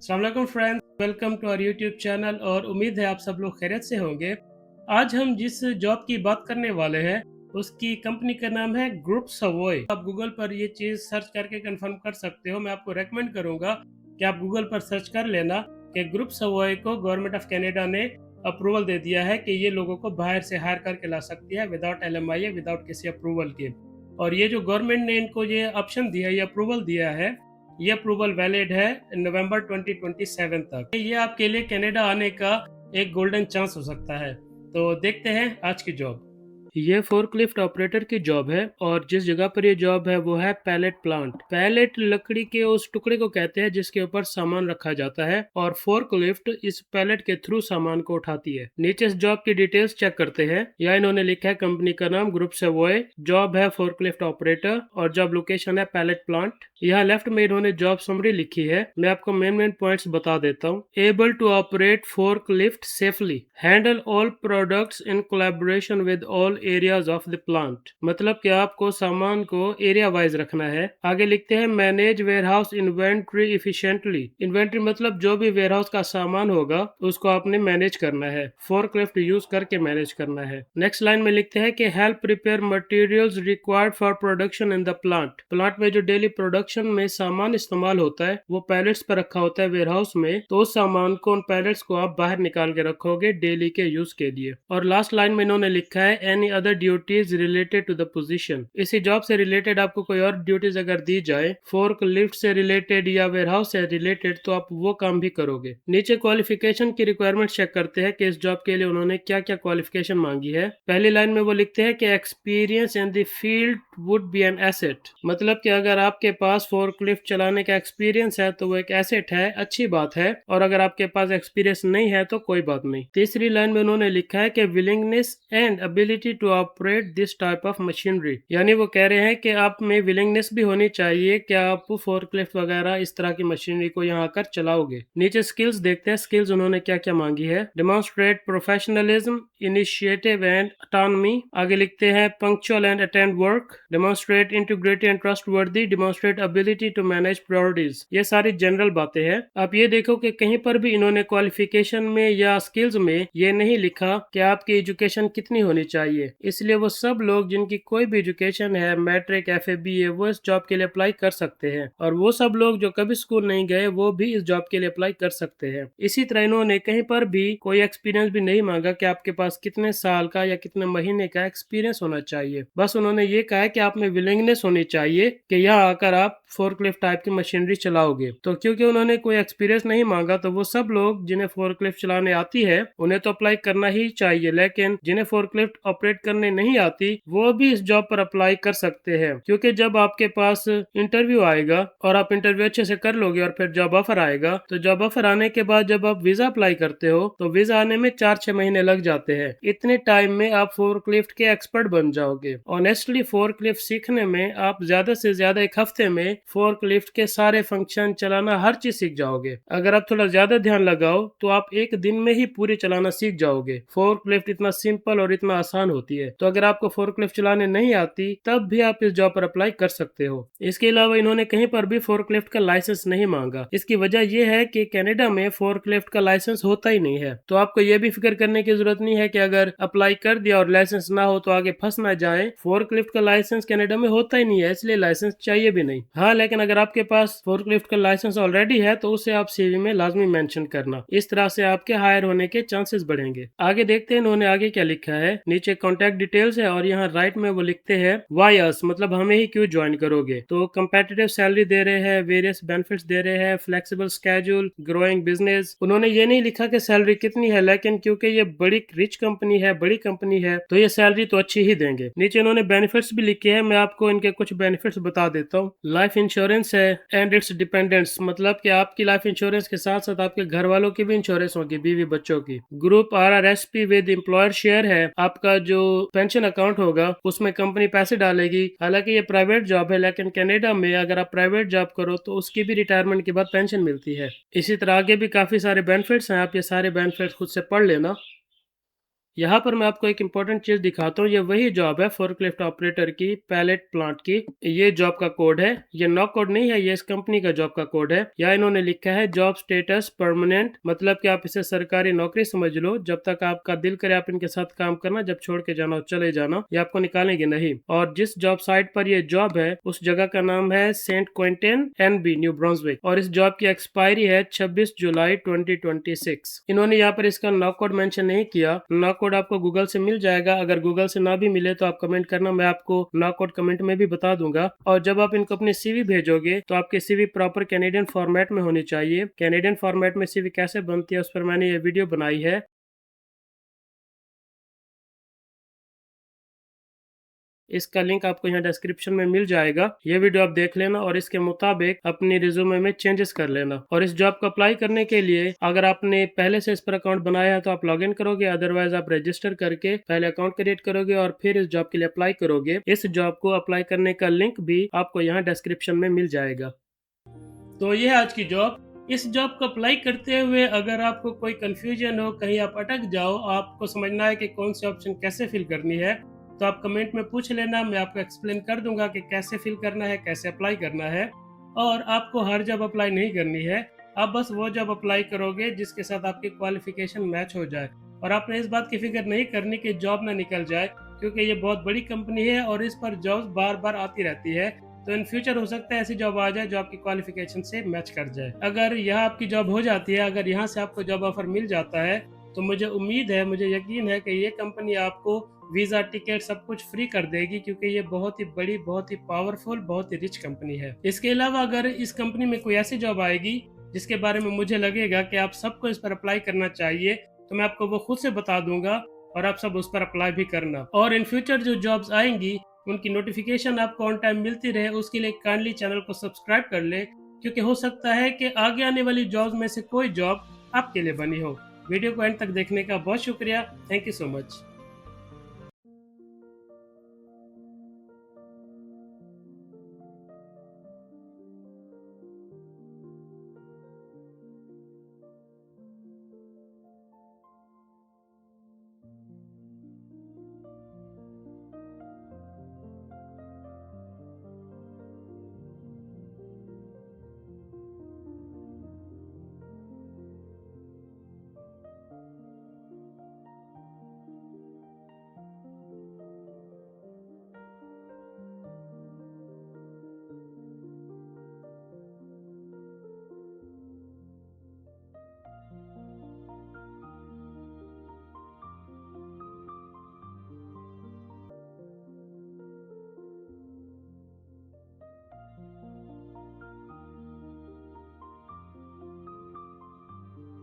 अस्सलाम वालेकुम friends, welcome to our YouTube channel और उम्मीद है आप सब लोग खैरियत से होंगे। आज हम जिस जॉब की बात करने वाले हैं उसकी कंपनी का नाम है ग्रुप सवॉय। आप गूगल पर ये चीज़ सर्च करके कंफर्म कर सकते हो। मैं आपको रेकमेंड करूंगा कि आप गूगल पर सर्च कर लेना कि ग्रुप सवॉय को गवर्नमेंट ऑफ कनाडा ने अप्रूवल दे दिया है कि ये लोगों को बाहर से हायर करके ला सकती है विदाउट LMIA, विदाउट किसी अप्रूवल के। और ये जो गवर्नमेंट ने इनको ये ऑप्शन दिया, ये अप्रूवल दिया है, ये अप्रूवल वैलिड है नवंबर 2027 तक। ये आपके लिए कनाडा आने का एक गोल्डन चांस हो सकता है। तो देखते हैं आज की जॉब। ये फोर्कलिफ्ट ऑपरेटर की जॉब है और जिस जगह पर ये जॉब है वो है पैलेट प्लांट। पैलेट लकड़ी के उस टुकड़े को कहते हैं जिसके ऊपर सामान रखा जाता है और फोर्कलिफ्ट इस पैलेट के थ्रू सामान को उठाती है। नीचे इस जॉब की डिटेल्स चेक करते हैं। यहाँ इन्होंने लिखा है कंपनी का नाम ग्रुप सवॉय, जॉब है फोर्कलिफ्ट ऑपरेटर और जॉब लोकेशन है पैलेट प्लांट। यहाँ लेफ्ट में इन्होंने जॉब समरी लिखी है। मैं आपको मेन पॉइंट्स बता देता हूँ। Able to operate forklift safely, handle all products in collaboration with all areas of the plant. मतलब कि आपको सामान को एरिया वाइज रखना है। आगे लिखते हैं manage warehouse inventory efficiently. Inventory मतलब जो भी वेयरहाउस का सामान होगा उसको आपने मैनेज करना है, फोर्कलिफ्ट यूज करके मैनेज करना है। नेक्स्ट लाइन में लिखते हैं कि help prepare materials required for production in the plant. Plant में जो डेली प्रोडक्शन में सामान इस्तेमाल होता है वो पैलेट्स पर रखा होता है वेयरहाउस में, तो उस सामान को, उन पैलेट्स को आप बाहर निकाल के रखोगे डेली के यूज के लिए। और लास्ट लाइन में इन्होंने लिखा है any other duties related to the position. इसी जॉब से रिलेटेड आपको कोई और ड्यूटीज अगर दी जाए, फोर्क लिफ्ट से रिलेटेड या वेयरहाउस से रिलेटेड, तो आप वो काम भी करोगे। नीचे क्वालिफिकेशन की रिक्वायरमेंट चेक करते हैं कि इस जॉब के लिए उन्होंने क्या क्या क्वालिफिकेशन मांगी है। पहली लाइन में वो लिखते हैं कि experience in the field would be an asset. मतलब कि अगर आपके पास फोर्कलिफ्ट चलाने का एक्सपीरियंस है तो वो एक एसेट है, अच्छी बात है। और अगर आपके पास एक्सपीरियंस नहीं है तो कोई बात नहीं। तीसरी लाइन में उन्होंने लिखा है कि willingness and ability to operate this type of machinery. यानी वो कह रहे हैं कि आप में विलिंगनेस भी होनी चाहिए कि आप फोर्कलिफ्ट वगैरह इस तरह की मशीनरी को यहाँ आकर चलाओगे। नीचे स्किल्स देखते हैं, स्किल्स उन्होंने क्या क्या मांगी है। Demonstrate professionalism, initiative and autonomy. आगे लिखते हैं punctual and attend work, demonstrate integrity and trustworthy, demonstrate ability to manage priorities. ये सारी जनरल बातें हैं। आप ये देखो कि कहीं पर भी इन्होंने क्वालिफिकेशन में या स्किल्स में ये नहीं लिखा कि आपकी एजुकेशन कितनी होनी चाहिए। इसलिए वो सब लोग जिनकी कोई भी एजुकेशन है, मैट्रिक, FA, BA, वो इस जॉब के लिए अप्लाई कर सकते हैं। और वो सब लोग जो कभी स्कूल नहीं गए वो भी इस जॉब के लिए अप्लाई कर सकते हैं। इसी तरह इन्होंने कहीं पर भी कोई एक्सपीरियंस भी नहीं मांगा कि आपके पास कितने साल का या कितने महीने का एक्सपीरियंस होना चाहिए। बस उन्होंने ये कहा है कि आप में विलिंगनेस होनी चाहिए कि यहाँ आकर आप फोर्कलिफ्ट टाइप की मशीनरी चलाओगे। तो क्योंकि उन्होंने कोई एक्सपीरियंस नहीं मांगा तो वो सब लोग जिन्हें फोर्कलिफ्ट चलाने आती है उन्हें तो अप्लाई करना ही चाहिए, लेकिन जिन्हें फोर्कलिफ्ट ऑपरेट करने नहीं आती वो भी इस जॉब पर अप्लाई कर सकते हैं। क्योंकि जब आपके पास इंटरव्यू आएगा और आप इंटरव्यू अच्छे से कर लोगे और फिर जॉब ऑफर आएगा, तो जॉब ऑफर आने के बाद जब आप वीजा अप्लाई करते हो तो वीजा आने में 4-6 महीने लग जाते हैं। इतने टाइम में आप फोर्कलिफ्ट के एक्सपर्ट बन जाओगे। ऑनेस्टली फोर्कलिफ्ट सीखने में आप ज्यादा से ज्यादा एक हफ्ते में फोर्कलिफ्ट के सारे फंक्शन चलाना, हर चीज सीख जाओगे। अगर आप थोड़ा ज्यादा ध्यान लगाओ तो आप एक दिन में ही पूरी चलाना सीख जाओगे। फोर्कलिफ्ट इतना सिंपल और इतना आसान होती है। तो अगर आपको फोर्कलिफ्ट चलाने नहीं आती तब भी आप इस जॉब पर अप्लाई कर सकते हो। इसके अलावा इन्होंने कहीं पर भी फोर्कलिफ्ट का लाइसेंस नहीं मांगा। इसकी वजह यह है कि कनाडा में फोर्कलिफ्ट का लाइसेंस होता ही नहीं है। तो आपको यह भी फिक्र करने की जरूरत नहीं है कि अगर अप्लाई कर दिया और लाइसेंस ना हो तो आगे फंस ना जाए। फोर्कलिफ्ट का लाइसेंस कनाडा में होता ही नहीं है, इसलिए लाइसेंस चाहिए भी नहीं। हाँ, लेकिन अगर आपके पास फोर्कलिफ्ट का लाइसेंस ऑलरेडी है तो उसे आप CV में लाजमी मेंशन करना। इस तरह से आपके हायर होने के चांसेस बढ़ेंगे। आगे देखते हैं इन्होंने आगे क्या लिखा है। नीचे कॉन्टेक्ट डिटेल्स है और यहाँ राइट में वो लिखते हैं वाई अस, मतलब हमें ही क्यों ज्वाइन करोगे। तो कंपेटिटिव सैलरी दे रहे हैं, वेरियस बेनिफिट्स दे रहे हैं, फ्लेक्सिबल स्केड्यूल, ग्रोइंग बिजनेस। उन्होंने ये नहीं लिखा कि सैलरी कितनी है, लेकिन क्योंकि ये बड़ी रिच कंपनी है, बड़ी कंपनी है, तो ये सैलरी तो अच्छी ही देंगे। नीचे इन्होंने बेनिफिट्स भी लिखे हैं, मैं आपको इनके कुछ बेनिफिट्स बता देता हूँ। लाइफ इंश्योरेंस है एंड इट्स डिपेंडेंट्स, मतलब कि आपकी लाइफ इंश्योरेंस के साथ साथ आपके घर वालों की भी इंश्योरेंस होगी, बीवी बच्चों की। Group RRSP with employer share है, आपका जो पेंशन अकाउंट होगा उसमें कंपनी पैसे डालेगी। हालांकि ये प्राइवेट जॉब है, लेकिन कनाडा में अगर आप प्राइवेट जॉब करो तो उसकी भी रिटायरमेंट के बाद पेंशन मिलती है। इसी तरह आगे भी काफी सारे बेनिफिट्स हैं, आप ये सारे बेनिफिट्स खुद से पढ़ लेना। यहाँ पर मैं आपको एक इम्पोर्टेंट चीज़ दिखाता हूँ, ये वही जॉब है फोर्कलिफ्ट ऑपरेटर की, पैलेट प्लांट की। ये जॉब का कोड है, ये नॉक कोड नहीं है, ये इस कंपनी का जॉब का कोड है। यहाँ इन्होंने लिखा है जॉब स्टेटस परमानेंट, मतलब कि आप इसे सरकारी नौकरी समझ लो। जब तक आपका दिल करे आप इनके साथ काम करना, जब छोड़ के जाना हो चले जाना, ये आपको निकालेंगे नहीं। और जिस जॉब साइट पर ये जॉब है उस जगह का नाम है Saint Quinton NB, new Brunswick, और इस जॉब की एक्सपायरी है 26 जुलाई 2026। इन्होंने यहाँ पर इसका नॉक कोड मेंशन नहीं किया। नॉक कोड आपको गूगल से मिल जाएगा, अगर गूगल से ना भी मिले तो आप कमेंट करना, मैं आपको नॉक कोड कमेंट में भी बता दूंगा। और जब आप इनको अपनी सीवी भेजोगे तो आपकी सीवी प्रॉपर कैनेडियन फॉर्मेट में होनी चाहिए। कैनेडियन फॉर्मेट में सीवी कैसे बनती है उस पर मैंने ये वीडियो बनाई है। इसका लिंक आपको यहाँ डिस्क्रिप्शन में मिल जाएगा। ये वीडियो आप देख लेना और इसके मुताबिक अपनी रिज्यूमे में चेंजेस कर लेना। और इस जॉब को अप्लाई करने के लिए अगर आपने पहले से इस पर अकाउंट बनाया है तो आप लॉगिन करोगे, अदरवाइज आप रजिस्टर करके पहले अकाउंट क्रिएट करोगे और फिर इस जॉब के लिए अप्लाई करोगे। इस जॉब को अप्लाई करने का लिंक भी आपको यहाँ डिस्क्रिप्शन में मिल जाएगा। तो ये है आज की जॉब। इस जॉब को अप्लाई करते हुए अगर आपको कोई कंफ्यूजन हो, कहीं आप अटक जाओ, आपको समझना है कि कौन सी ऑप्शन कैसे फिल करनी है, तो आप कमेंट में पूछ लेना, मैं आपको एक्सप्लेन कर दूंगा कि कैसे फिल करना है, कैसे अप्लाई करना है। और आपको हर जॉब अप्लाई नहीं करनी है, आप बस वो जॉब अप्लाई करोगे जिसके साथ आपकी क्वालिफिकेशन मैच हो जाए। और आपने इस बात की फिक्र नहीं करनी कि जॉब ना निकल जाए, क्योंकि ये बहुत बड़ी कंपनी है और इस पर जॉब बार बार आती रहती है। तो इन फ्यूचर हो सकता है ऐसी जॉब आ जाए जो आपकी क्वालिफिकेशन से मैच कर जाए। अगर यहाँ आपकी जॉब हो जाती है, अगर यहाँ से आपको जॉब ऑफर मिल जाता है, तो मुझे उम्मीद है, मुझे यकीन है कि ये कंपनी आपको वीज़ा, टिकट सब कुछ फ्री कर देगी, क्योंकि ये बहुत ही बड़ी, बहुत ही पावरफुल, बहुत ही रिच कंपनी है। इसके अलावा अगर इस कंपनी में कोई ऐसी जॉब आएगी जिसके बारे में मुझे लगेगा कि आप सबको इस पर अप्लाई करना चाहिए, तो मैं आपको वो खुद से बता दूंगा और आप सब उस पर अप्लाई भी करना। और इन फ्यूचर जो जॉब्स आएंगी उनकी नोटिफिकेशन आपको ऑन टाइम मिलती रहे, उसके लिए काइंडली चैनल को सब्सक्राइब कर ले, क्योंकि हो सकता है कि आगे आने वाली जॉब्स में से कोई जॉब आपके लिए बनी हो। वीडियो को एंड तक देखने का बहुत शुक्रिया। Thank you so much.